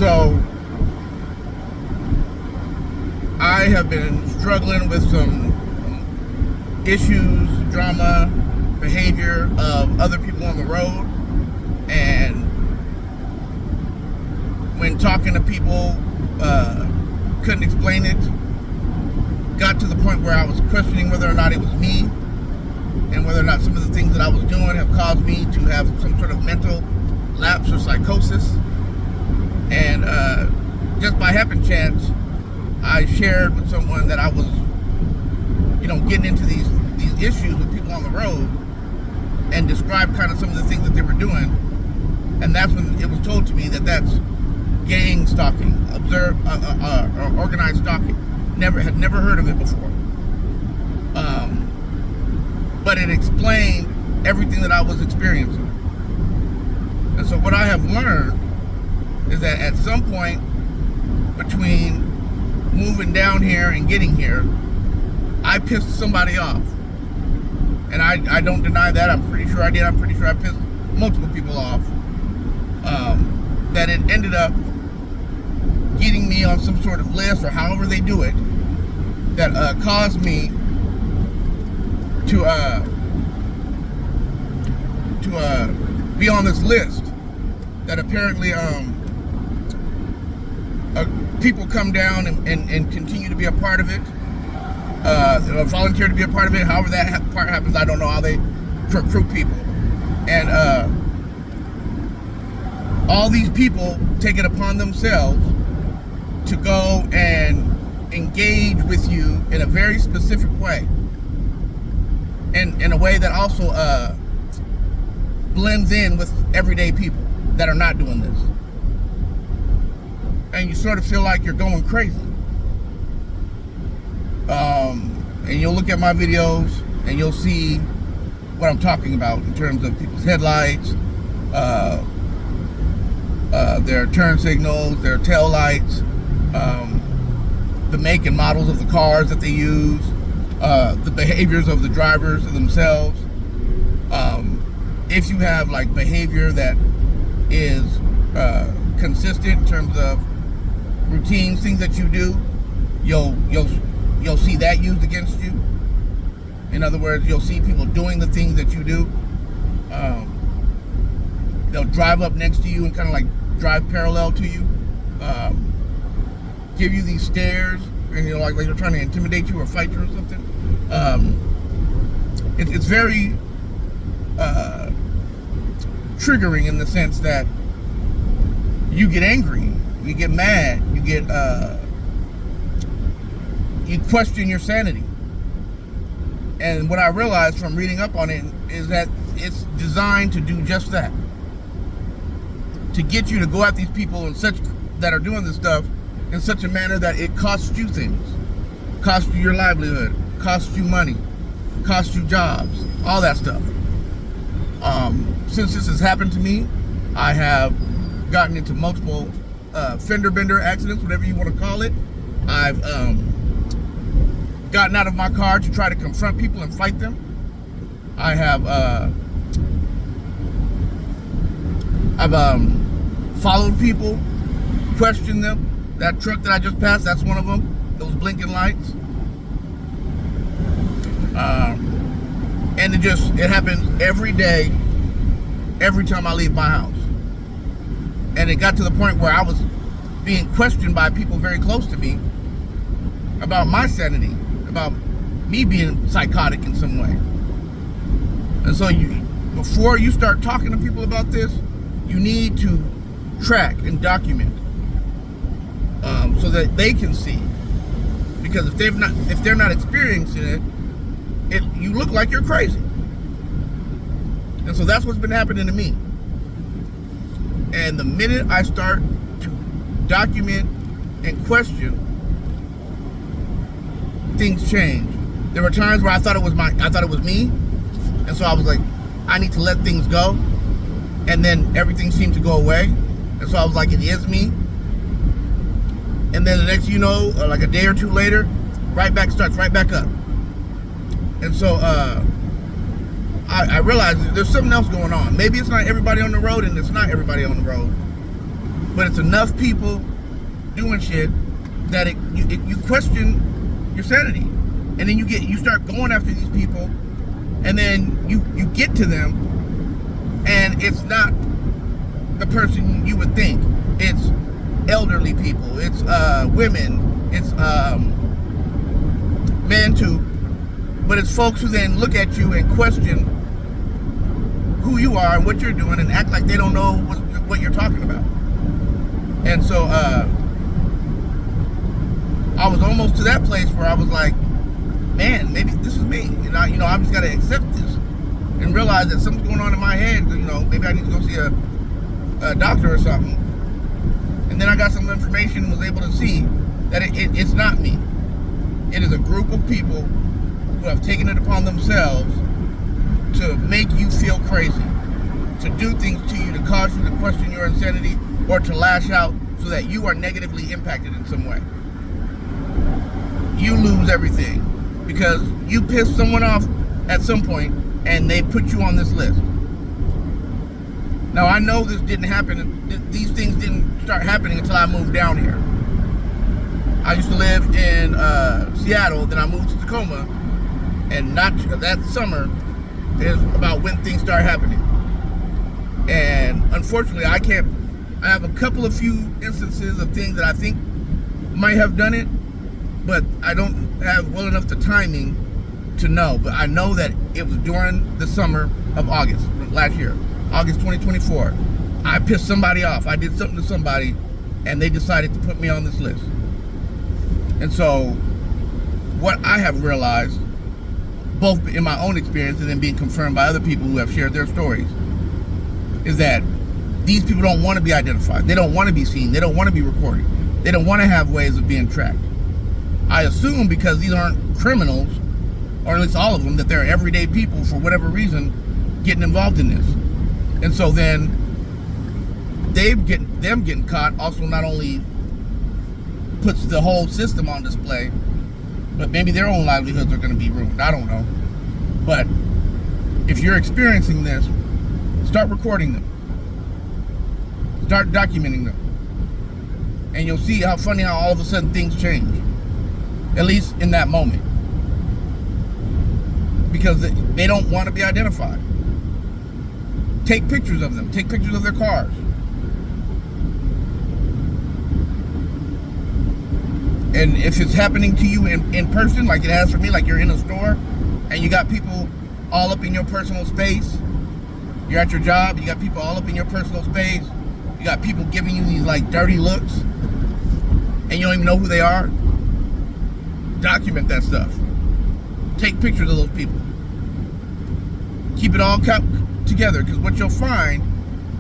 So I have been struggling with some issues, drama, behavior of other people on the road, and when talking to people, couldn't explain it. Got to the point where I was questioning whether or not it was me, and whether or not some of the things that I was doing have caused me to have some sort of mental lapse or psychosis. And just by happen chance, I shared with someone that I was, getting into these issues with people on the road, and described kind of some of the things that they were doing. And that's when it was told to me that that's gang stalking, or organized stalking. Had never heard of it before. But it explained everything that I was experiencing. And so what I have learned is that at some point between moving down here and getting here, I pissed somebody off. And I don't deny that. I'm pretty sure I did. I'm pretty sure I pissed multiple people off. That it ended up getting me on some sort of list, or however they do it, that caused me to be on this list. That apparently people come down and continue to be a part of it, volunteer to be a part of it. However that part happens, I don't know how they recruit people. And all these people take it upon themselves to go and engage with you in a very specific way, and in a way that also blends in with everyday people that are not doing this. And you sort of feel like you're going crazy. And you'll look at my videos and you'll see what I'm talking about in terms of people's headlights, their turn signals, their tail lights, the make and models of the cars that they use, the behaviors of the drivers themselves. If you have like behavior that is consistent in terms of routines, things that you do, you'll see that used against you. In other words, you'll see people doing the things that you do. They'll drive up next to you and kind of like drive parallel to you, give you these stares, and like they're trying to intimidate you or fight you or something. It's very triggering in the sense that you get angry, you get mad, you question your sanity. And what I realized from reading up on it is that it's designed to do just that. To get you to go at these people that are doing this stuff in such a manner that it costs you things. Costs you your livelihood, costs you money, costs you jobs, all that stuff. Since this has happened to me, I have gotten into multiple fender bender accidents, whatever you want to call it. I've gotten out of my car to try to confront people and fight them. I have followed people, questioned them. That truck that I just passed, that's one of them. Those blinking lights. And it happens every day, every time I leave my house. And it got to the point where I was being questioned by people very close to me about my sanity, about me being psychotic in some way. And so before you start talking to people about this, you need to track and document, so that they can see. Because if they're not experiencing it, you look like you're crazy. And so that's what's been happening to me. And the minute I start to document and question, things change. There were times where I thought it was me, and so I was like, I need to let things go, and then everything seemed to go away, and so I was like, it is me. And then the next, like a day or two later, starts right back up. And so I realized there's something else going on. Maybe it's not everybody on the road, and it's not everybody on the road. But it's enough people doing shit that you question your sanity, and then you start going after these people, and then you get to them, and it's not the person you would think. It's elderly people, it's women, it's men too, but it's folks who then look at you and question who you are and what you're doing and act like they don't know what you're talking about. And so I was almost to that place where I was like, man, maybe this is me. And I just got to accept this and realize that something's going on in my head. Maybe I need to go see a doctor or something. And then I got some information and was able to see that it's not me. It is a group of people who have taken it upon themselves to make you feel crazy, to do things to you, to cause you to question your insanity, or to lash out so that you are negatively impacted in some way. You lose everything because you pissed someone off at some point and they put you on this list. Now, I know this didn't happen. These things didn't start happening until I moved down here. I used to live in Seattle, then I moved to Tacoma, and not that summer is about when things start happening. And unfortunately, I have a couple of few instances of things that I think might have done it, but I don't have well enough the timing to know. But I know that it was during the summer of August last year, August 2024. I pissed somebody off. I did something to somebody, and they decided to put me on this list. And so what I have realized, both in my own experience and then being confirmed by other people who have shared their stories, is that these people don't want to be identified. They don't want to be seen. They don't want to be recorded. They don't want to have ways of being tracked. I assume because these aren't criminals, or at least all of them, that they're everyday people for whatever reason getting involved in this. And so then them getting caught also not only puts the whole system on display, but maybe their own livelihoods are going to be ruined. I don't know. But if you're experiencing this, start recording them. Start documenting them. And you'll see how funny how all of a sudden things change. At least in that moment. Because they don't want to be identified. Take pictures of them. Take pictures of their cars. And if it's happening to you in person, like it has for me, like you're in a store and you got people all up in your personal space, you're at your job, you got people all up in your personal space, you got people giving you these like dirty looks and you don't even know who they are, document that stuff. Take pictures of those people. Keep it all kept together, because what you'll find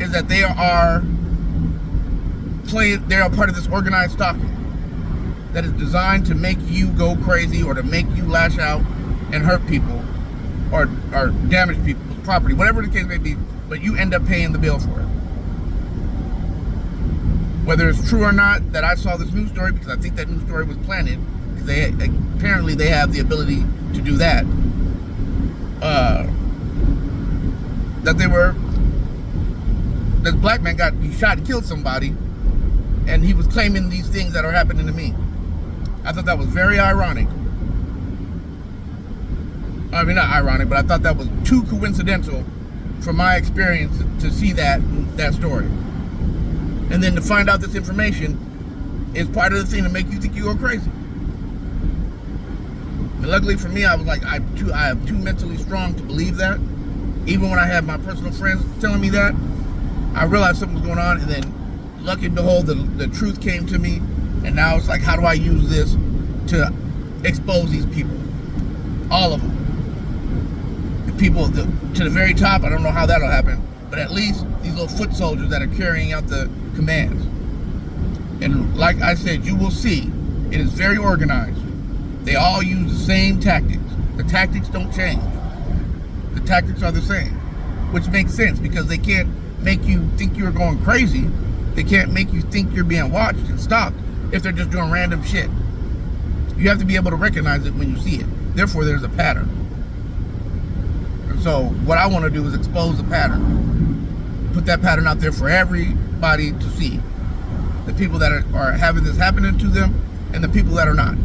is that they are part of this organized stalking that is designed to make you go crazy or to make you lash out and hurt people or damage people's property, whatever the case may be, but you end up paying the bill for it. Whether it's true or not that I saw this news story, because I think that news story was planted, because apparently they have the ability to do that, this black man he shot and killed somebody, and he was claiming these things that are happening to me. I thought that was very ironic. I mean, not ironic, but I thought that was too coincidental from my experience to see that story. And then to find out this information is part of the thing to make you think you go crazy. And luckily for me, I was like, I am too mentally strong to believe that. Even when I had my personal friends telling me that, I realized something was going on, and then lucky and behold, the truth came to me, and now it's like, how do I use this to expose these people? All of them. The people to the very top, I don't know how that'll happen, but at least these little foot soldiers that are carrying out the commands. And like I said, you will see, it is very organized. They all use the same tactics. The tactics don't change. The tactics are the same, which makes sense because they can't make you think you're going crazy. They can't make you think you're being watched and stalked if they're just doing random shit. You have to be able to recognize it when you see it. Therefore, there's a pattern. And so what I want to do is expose the pattern. Put that pattern out there for everybody to see. the people that are having this happening to them, and the people that are not.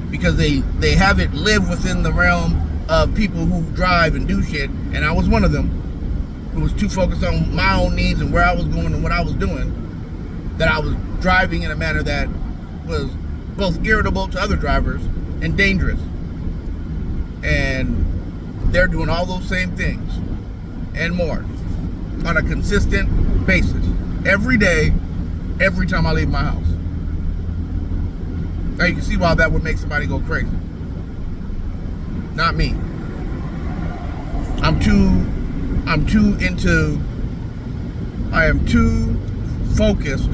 Because they have it live within the realm of people who drive and do shit, and I was one of them, who was too focused on my own needs and where I was going and what I was doing, that I was driving in a manner that was both irritable to other drivers and dangerous. And they're doing all those same things and more on a consistent basis every day, every time I leave my house. Now you can see why that would make somebody go crazy. Not me. I am too focused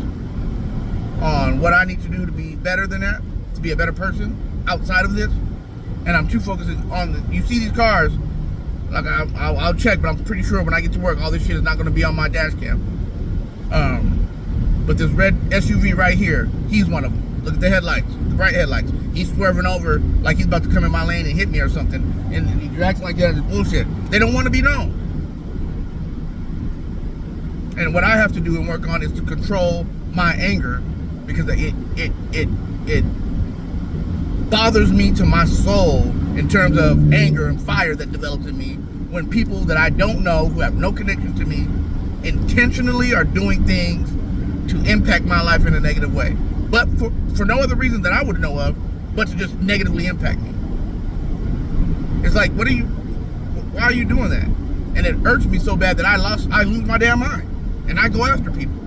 on what I need to do to be better than that, to be a better person outside of this. And I'm too focused on you see these cars, like I'll check, but I'm pretty sure when I get to work, all this shit is not going to be on my dash cam. But this red SUV right here, he's one of them. Look at the headlights, the bright headlights. He's swerving over like he's about to come in my lane and hit me or something. And you're acting like that is bullshit. They don't want to be known. And what I have to do and work on is to control my anger, because it bothers me to my soul in terms of anger and fire that develops in me when people that I don't know, who have no connection to me, intentionally are doing things to impact my life in a negative way. But for no other reason that I would know of, but to just negatively impact me. It's like, why are you doing that? And it irks me so bad that I lose my damn mind. And I go after people.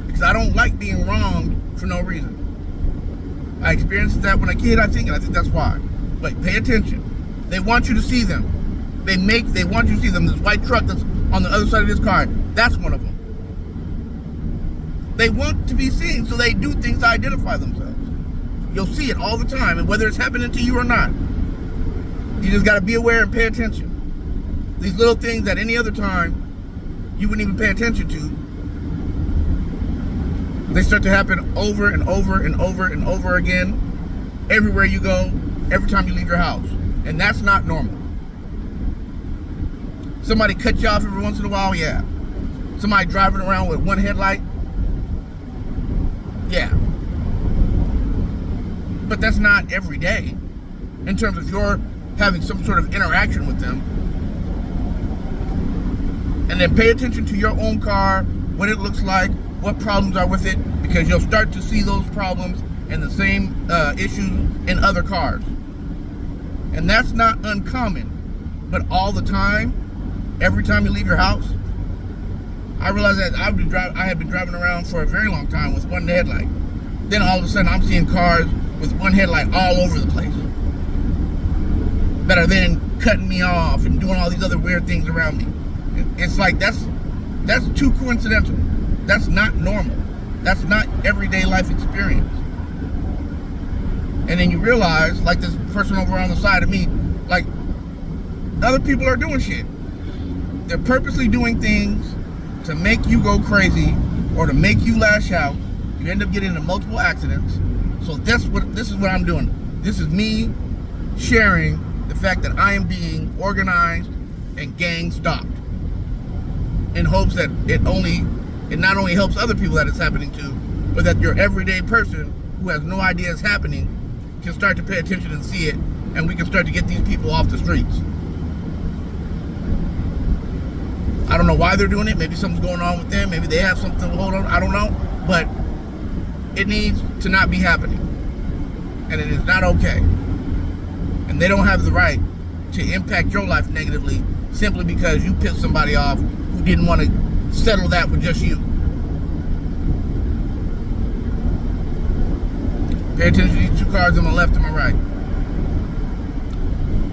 Because I don't like being wronged for no reason. I experienced that when a kid, I think that's why. But pay attention. They want you to see them. They want you to see them. This white truck that's on the other side of this car, that's one of them. They want to be seen, so they do things to identify themselves. You'll see it all the time, and whether it's happening to you or not, you just got to be aware and pay attention. These little things that any other time you wouldn't even pay attention to, they start to happen over and over and over and over again, everywhere you go, every time you leave your house. And that's not normal. Somebody cut you off every once in a while, yeah. Somebody driving around with one headlight, yeah. But that's not every day in terms of you're having some sort of interaction with them. And then pay attention to your own car, what it looks like, what problems are with it, because you'll start to see those problems and the same issues in other cars. And that's not uncommon, but all the time, every time you leave your house. I realized that I had been driving around for a very long time with one headlight. Then all of a sudden I'm seeing cars with one headlight all over the place that are then cutting me off and doing all these other weird things around me. It's like that's too coincidental. That's not normal. That's not everyday life experience. And then you realize, like this person over on the side of me, like other people are doing shit. They're purposely doing things to make you go crazy or to make you lash out. You end up getting into multiple accidents. So this is what I'm doing. This is me sharing the fact that I am being organized and gang stalked, in hopes that it not only helps other people that it's happening to, but that your everyday person who has no idea it's happening can start to pay attention and see it, and we can start to get these people off the streets. I don't know why they're doing it. Maybe something's going on with them. Maybe they have something to hold on. I don't know. But it needs to not be happening. And it is not okay. And they don't have the right to impact your life negatively simply because you pissed somebody off who didn't want to settle that with just you. Pay attention to these two cars on my left and my right.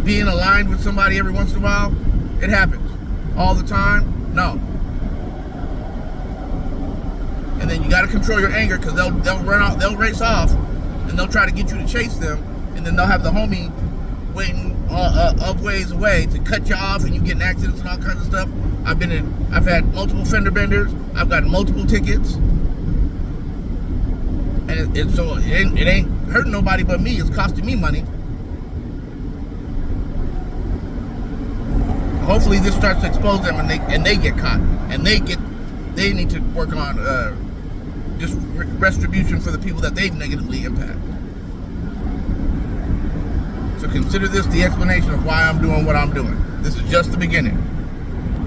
Being aligned with somebody every once in a while, it happens. All the time? No. And then you got to control your anger, because they'll race off, and they'll try to get you to chase them, and then they'll have the homie waiting up ways away to cut you off, and you get in accidents and all kinds of stuff. I've had multiple fender benders. I've gotten multiple tickets, and it ain't hurting nobody but me. It's costing me money. Hopefully this starts to expose them, and they get caught, and they get they need to work on just retribution for the people that they've negatively impacted. So consider this the explanation of why I'm doing what I'm doing. This is just the beginning.